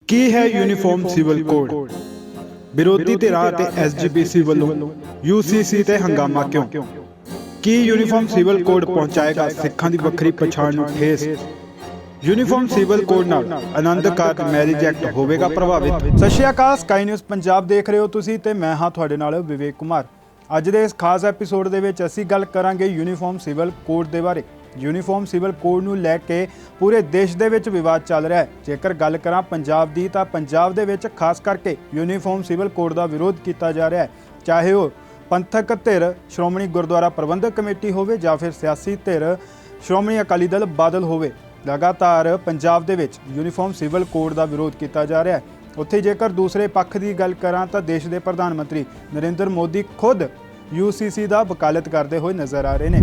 ਕੀ ਹੈ uniform civil code? ਵਿਰੋਧੀ ਧਿਰਾਂ ਤੇ ਐਸਜੀਪੀਸੀ ਵੱਲੋਂ ਯੂਸੀਸੀ ਤੇ ਹੰਗਾਮਾ ਕਿਉਂ? ਕੀ ਯੂਨੀਫਾਰਮ ਸਿਵਲ ਕੋਡ ਪਹੁੰਚਾਏਗਾ ਸਿੱਖਾਂ ਦੀ ਵੱਖਰੀ ਪਛਾਣ ਨੂੰ ਠੇਸ? ਯੂਨੀਫਾਰਮ ਸਿਵਲ ਕੋਡ ਨਾਲ ਆਨੰਦ ਕਾਰਜ ਮੈਰਿਜ ਐਕਟ ਹੋਵੇਗਾ ਪ੍ਰਭਾਵਿਤ? ਸਤਿ ਸ਼੍ਰੀ ਅਕਾਲ, ਸਕਾਈ ਨਿਊਜ਼ ਪੰਜਾਬ ਦੇਖ ਰਹੇ ਹੋ ਤੁਸੀਂ ਤੇ ਮੈਂ ਹਾਂ ਤੁਹਾਡੇ ਨਾਲ ਵਿਵੇਕ ਕੁਮਾਰ। ਅੱਜ ਦੇ ਇਸ ਖਾਸ ਐਪੀਸੋਡ ਦੇ ਵਿੱਚ ਅਸੀਂ ਗੱਲ ਕਰਾਂਗੇ ਯੂਨੀਫਾਰਮ ਸਿਵਲ ਕੋਡ ਦੇ ਬਾਰੇ। ਯੂਨੀਫਾਰਮ ਸਿਵਲ ਕੋਡ ਨੂੰ ਲੈ ਕੇ ਪੂਰੇ ਦੇਸ਼ ਦੇ ਵਿੱਚ ਵਿਵਾਦ ਚੱਲ ਰਿਹਾ ਹੈ। ਜੇਕਰ ਗੱਲ ਕਰਾਂ ਪੰਜਾਬ ਦੀ ਤਾਂ ਪੰਜਾਬ ਦੇ ਵਿੱਚ ਖਾਸ ਕਰਕੇ ਯੂਨੀਫਾਰਮ ਸਿਵਲ ਕੋਡ ਦਾ ਵਿਰੋਧ ਕੀਤਾ ਜਾ ਰਿਹਾ ਹੈ, ਚਾਹੇ ਉਹ ਪੰਥਕ ਧਿਰ ਸ਼੍ਰੋਮਣੀ ਗੁਰਦੁਆਰਾ ਪ੍ਰਬੰਧਕ ਕਮੇਟੀ ਹੋਵੇ ਜਾਂ ਫਿਰ ਸਿਆਸੀ ਧਿਰ ਸ਼੍ਰੋਮਣੀ ਅਕਾਲੀ ਦਲ ਬਾਦਲ ਹੋਵੇ। ਲਗਾਤਾਰ ਪੰਜਾਬ ਦੇ ਵਿੱਚ ਯੂਨੀਫਾਰਮ ਸਿਵਲ ਕੋਡ ਦਾ ਵਿਰੋਧ ਕੀਤਾ ਜਾ ਰਿਹਾ ਹੈ। ਉੱਥੇ ਜੇਕਰ ਦੂਸਰੇ ਪੱਖ ਦੀ ਗੱਲ ਕਰਾਂ ਤਾਂ ਦੇਸ਼ ਦੇ ਪ੍ਰਧਾਨ ਮੰਤਰੀ ਨਰਿੰਦਰ ਮੋਦੀ ਖੁਦ ਯੂਸੀਸੀ ਦਾ ਵਕਾਲਤ ਕਰਦੇ ਹੋਏ ਨਜ਼ਰ ਆ ਰਹੇ ਨੇ।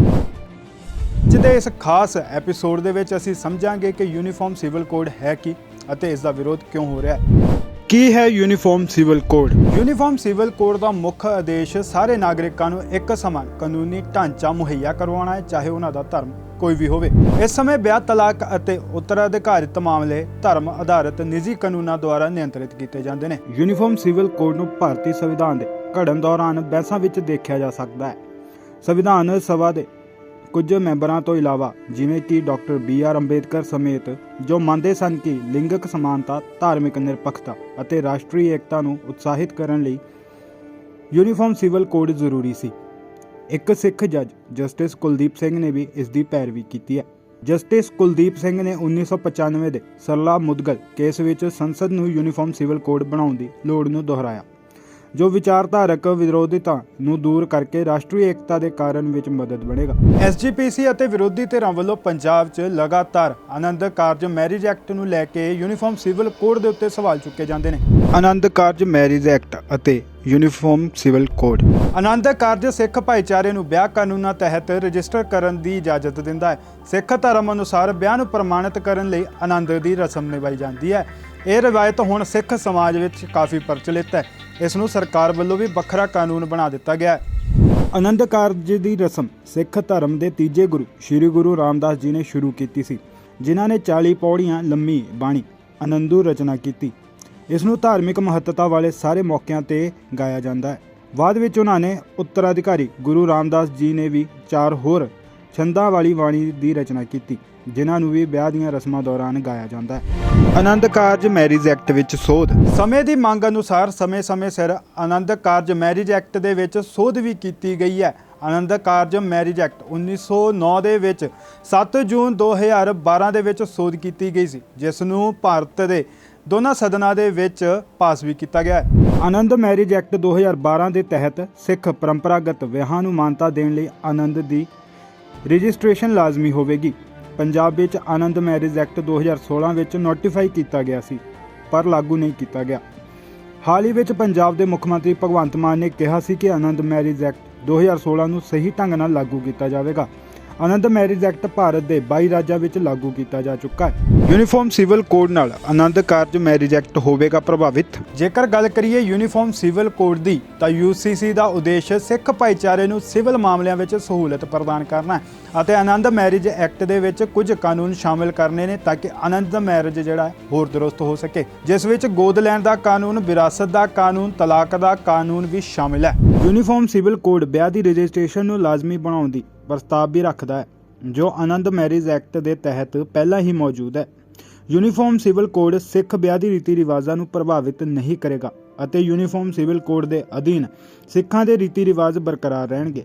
ਅੱਜ ਦੇ ਇਸ ਖਾਸ ਐਪੀਸੋਡ ਦੇ ਵਿੱਚ ਅਸੀਂ ਸਮਝਾਂਗੇ ਕਿ ਯੂਨੀਫਾਰਮ ਸਿਵਲ ਕੋਡ ਹੈ ਕੀ ਅਤੇ ਇਸ ਦਾ ਵਿਰੋਧ ਕਿਉਂ ਹੋ ਰਿਹਾ ਹੈ। ਕੀ ਹੈ uniform civil code? Uniform civil code ਦਾ ਮੁੱਖ ਉਦੇਸ਼ ਸਾਰੇ ਨਾਗਰਿਕਾਂ ਨੂੰ ਇੱਕ ਸਮਾਨ ਕਾਨੂੰਨੀ ਢਾਂਚਾ ਮੁਹੱਈਆ ਕਰਵਾਉਣਾ ਹੈ, ਚਾਹੇ ਉਹਨਾਂ ਦਾ ਧਰਮ ਕੋਈ ਵੀ ਹੋਵੇ। ਇਸ ਸਮੇਂ ਵਿਆਹ, ਤਲਾਕ ਅਤੇ ਉੱਤਰਾਧਿਕਾਰਿਤ ਮਾਮਲੇ ਧਰਮ ਆਧਾਰਿਤ ਨਿੱਜੀ ਕਾਨੂੰਨਾਂ ਦੁਆਰਾ ਨਿਯੰਤਰਿਤ ਕੀਤੇ ਜਾਂਦੇ ਨੇ। ਯੂਨੀਫਾਰਮ ਸਿਵਲ ਕੋਡ ਨੂੰ ਭਾਰਤੀ ਸੰਵਿਧਾਨ ਦੇ ਘੜਨ ਦੌਰਾਨ ਬਹਿਸਾਂ ਵਿੱਚ ਦੇਖਿਆ ਜਾ ਸਕਦਾ ਹੈ। ਸੰਵਿਧਾਨ ਸਭਾ ਦੇ ਕੁਝ ਮੈਂਬਰਾਂ ਤੋਂ ਇਲਾਵਾ ਜਿਵੇਂ ਕਿ ਡਾਕਟਰ BR ਅੰਬੇਦਕਰ ਸਮੇਤ ਜੋ ਮੰਨਦੇ ਸਨ ਕਿ ਲਿੰਗਕ ਸਮਾਨਤਾ, ਧਾਰਮਿਕ ਨਿਰਪੱਖਤਾ ਅਤੇ ਰਾਸ਼ਟਰੀ ਏਕਤਾ ਨੂੰ ਉਤਸ਼ਾਹਿਤ ਕਰਨ ਲਈ ਯੂਨੀਫਾਰਮ ਸਿਵਲ ਕੋਡ ਜ਼ਰੂਰੀ ਸੀ। ਇੱਕ ਸਿੱਖ ਜੱਜ ਜਸਟਿਸ ਕੁਲਦੀਪ ਸਿੰਘ ਨੇ ਵੀ ਇਸ ਦੀ ਪੈਰਵੀ ਕੀਤੀ ਹੈ। ਜਸਟਿਸ ਕੁਲਦੀਪ ਸਿੰਘ ਨੇ 1995 ਦੇ ਸਰਲਾ ਮੁਦਗਲ ਕੇਸ ਵਿੱਚ ਸੰਸਦ ਨੂੰ ਯੂਨੀਫਾਰਮ ਸਿਵਲ ਕੋਡ ਬਣਾਉਣ ਦੀ ਲੋੜ ਨੂੰ ਦੁਹਰਾਇਆ, ਜੋ ਵਿਚਾਰਧਾਰਕ ਵਿਰੋਧਤਾ ਨੂੰ ਦੂਰ ਕਰਕੇ ਰਾਸ਼ਟਰੀ ਏਕਤਾ ਦੇ ਕਾਰਨ ਵਿੱਚ ਮਦਦ ਬਣੇਗਾ। ਐਸਜੀਪੀਸੀ ਅਤੇ ਵਿਰੋਧੀ ਧਿਰਾਂ ਵੱਲੋਂ ਪੰਜਾਬ 'ਚ ਲਗਾਤਾਰ ਆਨੰਦ ਕਾਰਜ ਮੈਰਿਜ ਐਕਟ ਨੂੰ ਲੈ ਕੇ ਯੂਨੀਫਾਰਮ ਸਿਵਲ ਕੋਡ ਦੇ ਉੱਤੇ ਸਵਾਲ ਚੁੱਕੇ ਜਾਂਦੇ ਨੇ। ਆਨੰਦ ਕਾਰਜ ਮੈਰਿਜ ਐਕਟ ਅਤੇ uniform civil code. Anand Karaj ਸਿੱਖ ਭਾਈਚਾਰੇ ਨੂੰ ਵਿਆਹ ਕਾਨੂੰਨਾਂ ਤਹਿਤ ਰਜਿਸਟਰ ਕਰਨ ਦੀ ਇਜਾਜ਼ਤ ਦਿੰਦਾ ਹੈ। ਸਿੱਖ ਧਰਮ ਅਨੁਸਾਰ ਵਿਆਹ ਨੂੰ ਪ੍ਰਮਾਣਿਤ ਕਰਨ ਲਈ ਆਨੰਦ ਦੀ ਰਸਮ ਨਿਭਾਈ ਜਾਂਦੀ ਹੈ। ਇਹ ਰਵਾਇਤ ਹੁਣ ਸਿੱਖ ਸਮਾਜ ਵਿੱਚ ਕਾਫੀ ਪ੍ਰਚਲਿਤ ਹੈ। ਇਸ ਨੂੰ ਸਰਕਾਰ ਵੱਲੋਂ ਵੀ ਵੱਖਰਾ ਕਾਨੂੰਨ ਬਣਾ ਦਿੱਤਾ ਗਿਆ ਹੈ। ਆਨੰਦ ਕਾਰਜ ਦੀ ਰਸਮ ਸਿੱਖ ਧਰਮ ਦੇ ਤੀਜੇ ਗੁਰੂ ਸ਼੍ਰੀ ਗੁਰੂ ਰਾਮਦਾਸ ਜੀ ਨੇ ਸ਼ੁਰੂ ਕੀਤੀ ਸੀ, ਜਿਨ੍ਹਾਂ ਨੇ 40 ਪੌੜੀਆਂ ਲੰਮੀ ਬਾਣੀ ਆਨੰਦੂ ਰਚਨਾ ਕੀਤੀ। ਇਸ ਨੂੰ ਧਾਰਮਿਕ ਮਹੱਤਤਾ ਵਾਲੇ ਸਾਰੇ ਮੌਕਿਆਂ ਤੇ ਗਾਇਆ ਜਾਂਦਾ ਹੈ। ਬਾਅਦ ਵਿੱਚ ਉਹਨਾਂ ਨੇ ਉੱਤਰਾਧਿਕਾਰੀ ਗੁਰੂ ਰਾਮਦਾਸ ਜੀ ਨੇ ਵੀ 4 ਹੋਰ ਛੰਦਾਂ ਵਾਲੀ ਬਾਣੀ ਦੀ ਰਚਨਾ ਕੀਤੀ, ਜਿਨ੍ਹਾਂ ਨੂੰ ਵੀ ਵਿਆਹ ਦੀਆਂ ਰਸਮਾਂ ਦੌਰਾਨ ਗਾਇਆ ਜਾਂਦਾ ਹੈ। ਆਨੰਦ ਕਾਰਜ ਮੈਰਿਜ ਐਕਟ ਵਿੱਚ ਸੋਧ। ਸਮੇਂ ਦੀ ਮੰਗ ਅਨੁਸਾਰ ਸਮੇਂ ਸਿਰ ਆਨੰਦ ਕਾਰਜ ਮੈਰਿਜ ਐਕਟ ਦੇ ਵਿੱਚ ਸੋਧ ਵੀ ਕੀਤੀ ਗਈ ਹੈ। ਆਨੰਦ ਕਾਰਜ ਮੈਰਿਜ ਐਕਟ 1909 ਦੇ ਵਿੱਚ 7 ਜੂਨ 2012 ਦੇ ਵਿੱਚ ਸੋਧ ਕੀਤੀ ਗਈ ਸੀ, ਜਿਸ ਨੂੰ ਭਾਰਤ ਦੇ ਦੋਨਾਂ ਸਦਨਾਂ ਦੇ ਵਿੱਚ ਪਾਸ ਵੀ ਕੀਤਾ ਗਿਆ ਹੈ। ਆਨੰਦ ਮੈਰਿਜ ਐਕਟ 2012 ਦੇ ਤਹਿਤ ਸਿੱਖ ਪਰੰਪਰਾਗਤ ਵਿਆਹਾਂ ਨੂੰ ਮਾਨਤਾ ਦੇਣ ਲਈ ਆਨੰਦ ਦੀ ਰਜਿਸਟ੍ਰੇਸ਼ਨ ਲਾਜ਼ਮੀ ਹੋਵੇਗੀ। ਪੰਜਾਬ ਵਿੱਚ ਆਨੰਦ ਮੈਰਿਜ ਐਕਟ 2016 ਵਿੱਚ ਨੋਟੀਫਾਈ ਕੀਤਾ ਗਿਆ ਸੀ, ਪਰ ਲਾਗੂ ਨਹੀਂ ਕੀਤਾ ਗਿਆ। ਹਾਲ ਹੀ ਵਿੱਚ ਪੰਜਾਬ ਦੇ ਮੁੱਖ ਮੰਤਰੀ ਭਗਵੰਤ ਮਾਨ ਨੇ ਕਿਹਾ ਸੀ ਕਿ ਆਨੰਦ ਮੈਰਿਜ ਐਕਟ 2016 ਨੂੰ ਸਹੀ ਢੰਗ ਨਾਲ ਲਾਗੂ ਕੀਤਾ ਜਾਵੇਗਾ। ਆਨੰਦ ਮੈਰਿਜ ਐਕਟ ਭਾਰਤ ਦੇ 22 ਰਾਜਾਂ ਵਿੱਚ ਲਾਗੂ ਕੀਤਾ ਜਾ ਚੁੱਕਾ ਹੈ। ਯੂਨੀਫਾਰਮ ਸਿਵਲ ਕੋਡ ਨਾਲ ਆਨੰਦ ਕਾਰਜ ਮੈਰਿਜ ਐਕਟ ਹੋਵੇਗਾ ਪ੍ਰਭਾਵਿਤ। ਜੇਕਰ ਗੱਲ ਕਰੀਏ ਯੂਨੀਫਾਰਮ ਸਿਵਲ ਕੋਡ ਦੀ ਤਾਂ ਯੂਸੀਸੀ ਦਾ ਉਦੇਸ਼ ਸਿੱਖ ਭਾਈਚਾਰੇ ਨੂੰ ਸਿਵਲ ਮਾਮਲਿਆਂ ਵਿੱਚ ਸਹੂਲਤ ਪ੍ਰਦਾਨ ਕਰਨਾ ਹੈ ਅਤੇ ਆਨੰਦ ਮੈਰਿਜ ਐਕਟ ਦੇ ਵਿੱਚ ਕੁਝ ਕਾਨੂੰਨ ਸ਼ਾਮਿਲ ਕਰਨੇ ਨੇ ਤਾਂ ਕਿ ਆਨੰਦ ਮੈਰਿਜ ਜਿਹੜਾ ਹੋਰ ਦਰੁਸਤ ਹੋ ਸਕੇ, ਜਿਸ ਵਿੱਚ ਗੋਦ ਲੈਣ ਦਾ ਕਾਨੂੰਨ, ਵਿਰਾਸਤ ਦਾ ਕਾਨੂੰਨ, ਤਲਾਕ ਦਾ ਕਾਨੂੰਨ ਵੀ ਸ਼ਾਮਿਲ ਹੈ। ਯੂਨੀਫਾਰਮ ਸਿਵਲ ਕੋਡ ਵਿਆਹ ਦੀ ਰਜਿਸਟ੍ਰੇਸ਼ਨ ਨੂੰ ਲਾਜ਼ਮੀ ਬਣਾਉਣ ਦੀ ਪ੍ਰਸਤਾਵ ਵੀ ਰੱਖਦਾ ਹੈ, ਜੋ ਆਨੰਦ ਮੈਰਿਜ ਐਕਟ ਦੇ ਤਹਿਤ ਪਹਿਲਾਂ ਹੀ ਮੌਜੂਦ ਹੈ। ਯੂਨੀਫਾਰਮ ਸਿਵਲ ਕੋਡ ਸਿੱਖ ਵਿਆਹ ਦੀ ਰੀਤੀ ਰਿਵਾਜ਼ਾਂ ਨੂੰ ਪ੍ਰਭਾਵਿਤ ਨਹੀਂ ਕਰੇਗਾ ਅਤੇ ਯੂਨੀਫਾਰਮ ਸਿਵਲ ਕੋਡ ਦੇ ਅਧੀਨ ਸਿੱਖਾਂ ਦੇ ਰੀਤੀ ਰਿਵਾਜ਼ ਬਰਕਰਾਰ ਰਹਿਣਗੇ।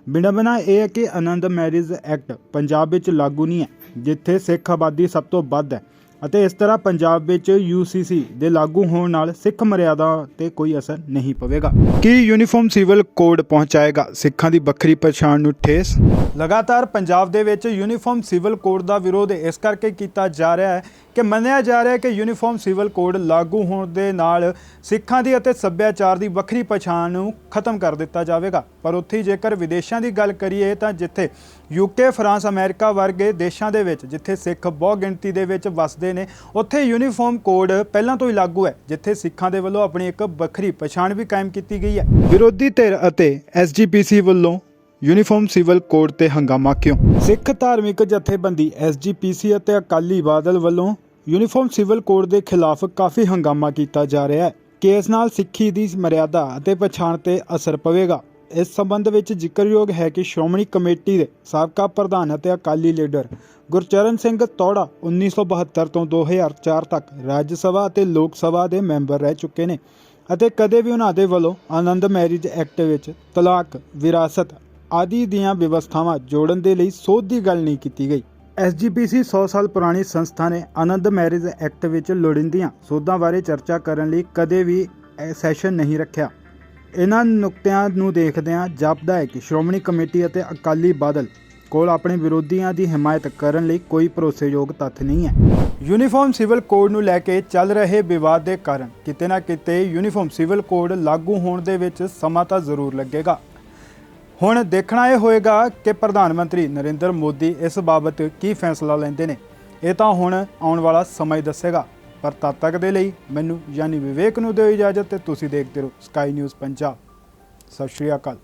ਵਿਡੰਬਨਾ ਇਹ ਹੈ ਕਿ ਆਨੰਦ ਮੈਰਿਜ ਐਕਟ ਪੰਜਾਬ ਵਿੱਚ ਲਾਗੂ ਨਹੀਂ ਹੈ, ਜਿੱਥੇ ਸਿੱਖ ਆਬਾਦੀ ਸਭ ਤੋਂ ਵੱਧ ਹੈ, ਅਤੇ ਇਸ ਤਰ੍ਹਾਂ ਪੰਜਾਬ ਵਿੱਚ ਯੂਸੀਸੀ ਦੇ ਲਾਗੂ ਹੋਣ ਨਾਲ ਸਿੱਖ ਮਰਿਆਦਾ ਤੇ ਕੋਈ ਅਸਰ ਨਹੀਂ ਪਵੇਗਾ। ਕੀ ਯੂਨੀਫਾਰਮ ਸਿਵਲ ਕੋਡ ਪਹੁੰਚਾਏਗਾ ਸਿੱਖਾਂ ਦੀ ਵੱਖਰੀ ਪਛਾਣ ਨੂੰ ਠੇਸ? ਲਗਾਤਾਰ ਪੰਜਾਬ ਦੇ ਵਿੱਚ ਯੂਨੀਫਾਰਮ ਸਿਵਲ ਕੋਡ ਦਾ ਵਿਰੋਧ ਇਸ ਕਰਕੇ ਕੀਤਾ ਜਾ ਰਿਹਾ ਹੈ ਕਿ ਮੰਨਿਆ ਜਾ ਰਿਹਾ ਹੈ ਕਿ ਯੂਨੀਫਾਰਮ ਸਿਵਲ ਕੋਡ ਲਾਗੂ ਹੋਣ ਦੇ ਨਾਲ ਸਿੱਖਾਂ ਦੀ ਅਤੇ ਸੱਭਿਆਚਾਰ ਦੀ ਵੱਖਰੀ ਪਛਾਣ ਨੂੰ ਖਤਮ ਕਰ ਦਿੱਤਾ ਜਾਵੇਗਾ। ਪਰ ਉੱਥੇ ਜੇਕਰ ਵਿਦੇਸ਼ਾਂ ਦੀ ਗੱਲ ਕਰੀਏ ਤਾਂ ਜਿੱਥੇ UK, ਫਰਾਂਸ, ਅਮਰੀਕਾ ਵਰਗੇ ਦੇਸ਼ਾਂ ਦੇ ਵਿੱਚ ਜਿੱਥੇ ਸਿੱਖ ਬਹੁ ਗਿਣਤੀ ਦੇ ਵਿੱਚ ਵਸਦੇ ਨੇ, ਉੱਥੇ ਯੂਨੀਫਾਰਮ ਕੋਡ ਪਹਿਲਾਂ ਤੋਂ ਹੀ ਲਾਗੂ ਹੈ, ਜਿੱਥੇ ਸਿੱਖਾਂ ਦੇ ਵੱਲੋਂ ਆਪਣੀ ਇੱਕ ਵੱਖਰੀ ਪਛਾਣ ਵੀ ਕਾਇਮ ਕੀਤੀ ਗਈ ਹੈ। ਵਿਰੋਧੀ ਧਿਰ ਅਤੇ ਐਸਜੀਪੀਸੀ ਵੱਲੋਂ ਯੂਨੀਫਾਰਮ ਸਿਵਲ ਕੋਡ ਤੇ ਹੰਗਾਮਾ ਕਿਉਂ? ਸਿੱਖ ਧਾਰਮਿਕ ਜਥੇਬੰਦੀ ਐਸਜੀਪੀਸੀ ਅਤੇ ਅਕਾਲੀ ਬਾਦਲ ਵੱਲੋਂ ਯੂਨੀਫਾਰਮ ਸਿਵਲ ਕੋਡ ਦੇ ਖਿਲਾਫ ਕਾਫੀ ਹੰਗਾਮਾ ਕੀਤਾ ਜਾ ਰਿਹਾ ਹੈ ਕਿ ਇਸ ਨਾਲ ਸਿੱਖੀ ਦੀ ਮਰਿਆਦਾ ਅਤੇ ਪਛਾਣ ਤੇ ਅਸਰ ਪਵੇਗਾ। ਇਸ ਸੰਬੰਧ ਵਿੱਚ ਜ਼ਿਕਰਯੋਗ ਹੈ ਕਿ ਸ਼੍ਰੋਮਣੀ ਕਮੇਟੀ ਦੇ ਸਾਬਕਾ ਪ੍ਰਧਾਨ ਅਤੇ ਅਕਾਲੀ ਲੀਡਰ ਗੁਰਚਰਨ ਸਿੰਘ ਤੌੜਾ 1972 ਤੋਂ 2004 ਤੱਕ ਰਾਜ ਸਭਾ ਅਤੇ ਲੋਕ ਸਭਾ ਦੇ ਮੈਂਬਰ ਰਹਿ ਚੁੱਕੇ ਨੇ ਅਤੇ ਕਦੇ ਵੀ ਉਹਨਾਂ ਦੇ ਵੱਲੋਂ ਆਨੰਦ ਮੈਰਿਜ ਐਕਟ ਵਿੱਚ ਤਲਾਕ, ਵਿਰਾਸਤ ਆਦਿ ਦੀਆਂ ਵਿਵਸਥਾਵਾਂ ਜੋੜਨ ਦੇ ਲਈ ਸੋਧ ਦੀ ਗੱਲ ਨਹੀਂ ਕੀਤੀ ਗਈ। SGPC 100 ਸਾਲ ਪੁਰਾਣੀ ਸੰਸਥਾ ਨੇ ਆਨੰਦ ਮੈਰਿਜ ਐਕਟ ਵਿੱਚ ਲੋੜੀਂਦੀਆਂ ਸੋਧਾਂ ਬਾਰੇ ਚਰਚਾ ਕਰਨ ਲਈ ਕਦੇ ਵੀ ਸੈਸ਼ਨ ਨਹੀਂ ਰੱਖਿਆ। ਇਹਨਾਂ ਨੁਕਤਿਆਂ ਨੂੰ ਦੇਖਦਿਆਂ ਜਾਪਦਾ ਹੈ ਕਿ ਸ਼੍ਰੋਮਣੀ ਕਮੇਟੀ ਅਤੇ ਅਕਾਲੀ ਬਾਦਲ ਕੋਲ ਆਪਣੇ ਵਿਰੋਧੀਆਂ ਦੀ ਹਮਾਇਤ ਕਰਨ ਲਈ ਕੋਈ ਭਰੋਸੇਯੋਗ ਤੱਥ ਨਹੀਂ ਹੈ। ਯੂਨੀਫਾਰਮ ਸਿਵਲ ਕੋਡ ਨੂੰ ਲੈ ਕੇ ਚੱਲ ਰਹੇ ਵਿਵਾਦ ਦੇ ਕਾਰਨ ਕਿਤੇ ਨਾ ਕਿਤੇ ਯੂਨੀਫਾਰਮ ਸਿਵਲ ਕੋਡ ਲਾਗੂ ਹੋਣ ਦੇ ਵਿੱਚ ਸਮਾਂ ਤਾਂ ਜ਼ਰੂਰ ਲੱਗੇਗਾ। ਹੁਣ ਦੇਖਣਾ ਇਹ ਹੋਏਗਾ ਕਿ ਪ੍ਰਧਾਨ ਮੰਤਰੀ ਨਰਿੰਦਰ ਮੋਦੀ ਇਸ ਬਾਬਤ ਕੀ ਫੈਸਲਾ ਲੈਂਦੇ ਨੇ। ਇਹ ਤਾਂ ਹੁਣ ਆਉਣ ਵਾਲਾ ਸਮਾਂ ਹੀ ਦੱਸੇਗਾ। ਪਰ ਤਦ ਤੱਕ ਦੇ ਲਈ ਮੈਨੂੰ ਯਾਨੀ ਵਿਵੇਕ ਨੂੰ ਦਿਓ ਇਜਾਜ਼ਤ ਤੇ ਤੁਸੀਂ ਦੇਖਦੇ ਰਹੋ ਸਕਾਈ ਨਿਊਜ਼ ਪੰਜਾਬ। ਸਤਿ ਸ਼੍ਰੀ ਅਕਾਲ।